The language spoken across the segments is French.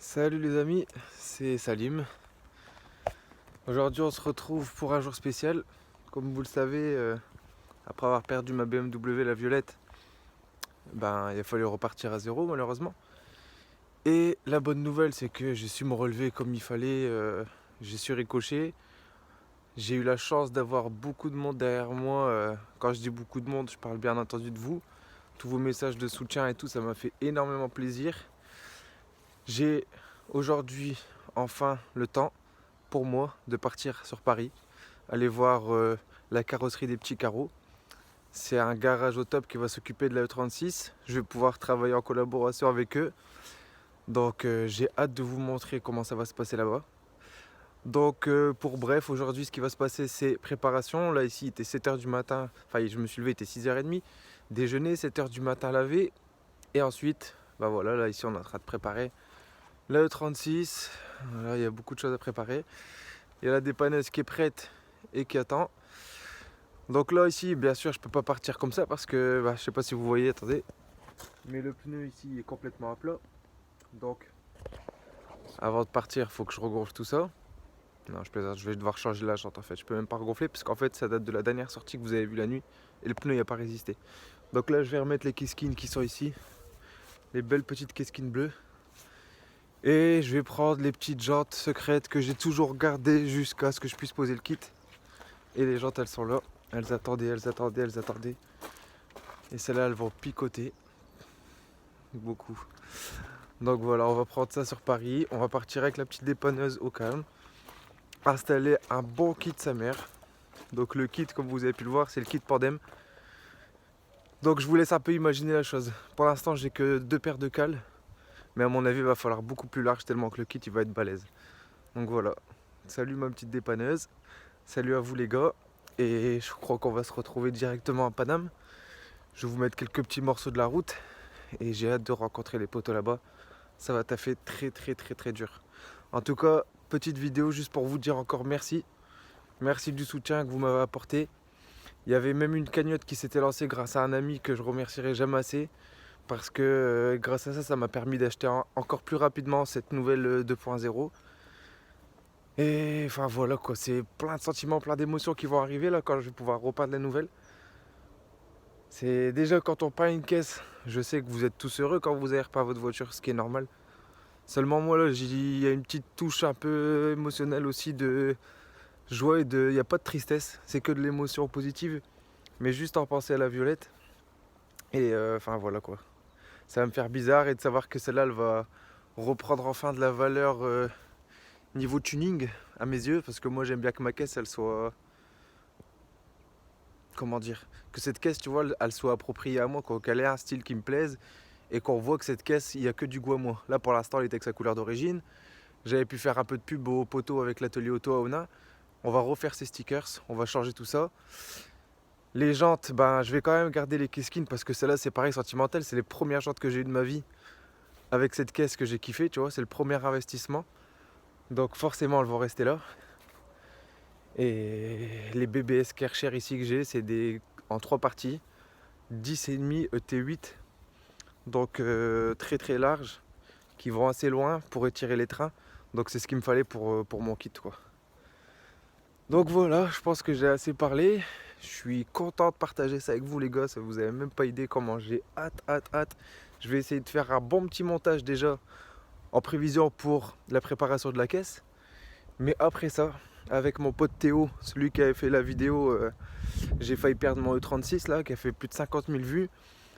Salut les amis, c'est Salim. Aujourd'hui on se retrouve pour un jour spécial. Comme vous le savez, après avoir perdu ma BMW la violette, il a fallu repartir à zéro malheureusement. Et la bonne nouvelle c'est que j'ai su me relever comme il fallait, j'ai su ricocher. J'ai eu la chance d'avoir beaucoup de monde derrière moi. Quand je dis beaucoup de monde, je parle bien entendu de vous. Tous vos messages de soutien et tout, ça m'a fait énormément plaisir. J'ai aujourd'hui enfin le temps pour moi de partir sur Paris, aller voir la carrosserie des petits carreaux. C'est un garage au top qui va s'occuper de la E36. Je vais pouvoir travailler en collaboration avec eux. Donc j'ai hâte de vous montrer comment ça va se passer là-bas. Donc pour bref, aujourd'hui ce qui va se passer c'est préparation. Là ici il était 7h du matin, enfin je me suis levé, il était 6h30. Déjeuner, 7h du matin lavé. Et ensuite, voilà, là ici on est en train de préparer la E36. Là il y a beaucoup de choses à préparer. Il y a la dépanneuse qui est prête et qui attend. Donc là ici bien sûr je peux pas partir comme ça parce que je sais pas si vous voyez, attendez. Mais le pneu ici est complètement à plat. Donc avant de partir il faut que je regonfle tout ça. Non je plaisante, je vais devoir changer la jante en fait. Je peux même pas regonfler parce qu'en fait ça date de la dernière sortie que vous avez vue la nuit. Et le pneu il a pas résisté. Donc là je vais remettre les keskins qui sont ici. Les belles petites keskins bleues. Et je vais prendre les petites jantes secrètes que j'ai toujours gardées jusqu'à ce que je puisse poser le kit. Et les jantes elles sont là. Elles attendaient, elles attendaient, elles attendaient. Et celles-là elles vont picoter. Beaucoup. Donc voilà, on va prendre ça sur Paris. On va partir avec la petite dépanneuse au calme. Installer un bon kit sa mère. Donc le kit, comme vous avez pu le voir, c'est le kit Pandem. Donc je vous laisse un peu imaginer la chose. Pour l'instant j'ai que 2 paires de cales. Mais à mon avis il va falloir beaucoup plus large tellement que le kit il va être balèze. Donc voilà. Salut ma petite dépanneuse. Salut à vous les gars. Et je crois qu'on va se retrouver directement à Paname. Je vais vous mettre quelques petits morceaux de la route. Et j'ai hâte de rencontrer les potos là-bas. Ça va taffer très dur. En tout cas, petite vidéo juste pour vous dire encore merci. Merci du soutien que vous m'avez apporté. Il y avait même une cagnotte qui s'était lancée grâce à un ami que je remercierai jamais assez. Parce que grâce à ça, ça m'a permis d'acheter encore plus rapidement cette nouvelle 2.0. Et enfin voilà quoi, c'est plein de sentiments, plein d'émotions qui vont arriver là quand je vais pouvoir repeindre les nouvelles. C'est déjà quand on peint une caisse, je sais que vous êtes tous heureux quand vous avez repeint votre voiture, ce qui est normal. Seulement moi là, il y a une petite touche un peu émotionnelle aussi de joie et de... Il n'y a pas de tristesse, c'est que de l'émotion positive. Mais juste en penser à la violette. Et enfin voilà quoi. Ça va me faire bizarre et de savoir que celle-là, elle va reprendre enfin de la valeur niveau tuning à mes yeux. Parce que moi j'aime bien que ma caisse, elle soit... Comment dire? Que cette caisse, tu vois, elle soit appropriée à moi, qu'elle ait un style qui me plaise. Et qu'on voit que cette caisse, il n'y a que du goût à moi. Là pour l'instant, elle était avec sa couleur d'origine. J'avais pu faire un peu de pub au poteau avec l'atelier auto à Ona. On va refaire ces stickers, on va changer tout ça. Les jantes, je vais quand même garder les keskins parce que celle-là c'est pareil sentimental. C'est les premières jantes que j'ai eues de ma vie avec cette caisse que j'ai kiffé, tu vois. C'est le premier investissement. Donc forcément elles vont rester là. Et les BBS Kercher ici que j'ai, c'est des en 3 parties. 10,5 ET8. Donc très large. Qui vont assez loin pour étirer les trains. Donc c'est ce qu'il me fallait pour mon kit quoi. Donc voilà, je pense que j'ai assez parlé. Je suis content de partager ça avec vous les gars. Ça vous avez même pas idée comment j'ai hâte. Je vais essayer de faire un bon petit montage déjà en prévision pour la préparation de la caisse. Mais après ça, avec mon pote Théo, celui qui avait fait la vidéo, j'ai failli perdre mon E36 là, qui a fait plus de 50 000 vues.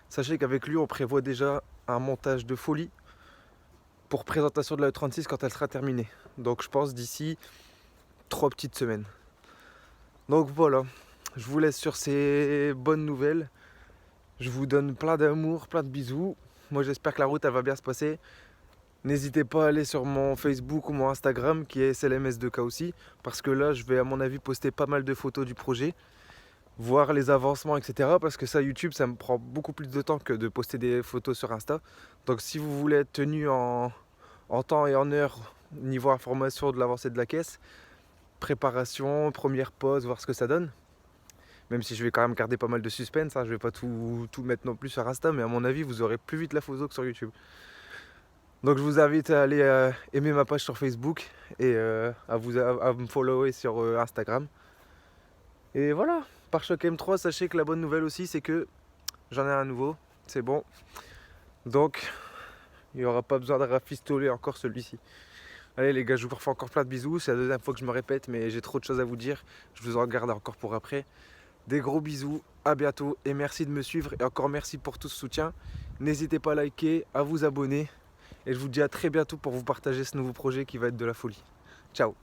Sachez qu'avec lui, on prévoit déjà un montage de folie pour présentation de la E36 quand elle sera terminée. Donc je pense d'ici 3 petites semaines. Donc voilà, je vous laisse sur ces bonnes nouvelles. Je vous donne plein d'amour, plein de bisous. Moi j'espère que la route elle va bien se passer. N'hésitez pas à aller sur mon Facebook ou mon Instagram qui est SLMS2K aussi. Parce que là je vais à mon avis poster pas mal de photos du projet. Voir les avancements etc. Parce que ça YouTube ça me prend beaucoup plus de temps que de poster des photos sur Insta. Donc si vous voulez être tenu en temps et en heure niveau information de l'avancée de la caisse, préparation, première pause, voir ce que ça donne. Même si je vais quand même garder pas mal de suspense, hein. Je vais pas tout mettre non plus sur Insta, mais à mon avis vous aurez plus vite la photo que sur YouTube. Donc je vous invite à aller aimer ma page sur Facebook et à me follower sur Instagram. Et voilà, pare-choc M3, sachez que la bonne nouvelle aussi c'est que j'en ai un nouveau, c'est bon. Donc il n'y aura pas besoin de rafistoler encore celui-ci. Allez les gars, je vous refais encore plein de bisous, c'est la deuxième fois que je me répète mais j'ai trop de choses à vous dire. Je vous en garde encore pour après. Des gros bisous, à bientôt et merci de me suivre et encore merci pour tout ce soutien. N'hésitez pas à liker, à vous abonner et je vous dis à très bientôt pour vous partager ce nouveau projet qui va être de la folie. Ciao.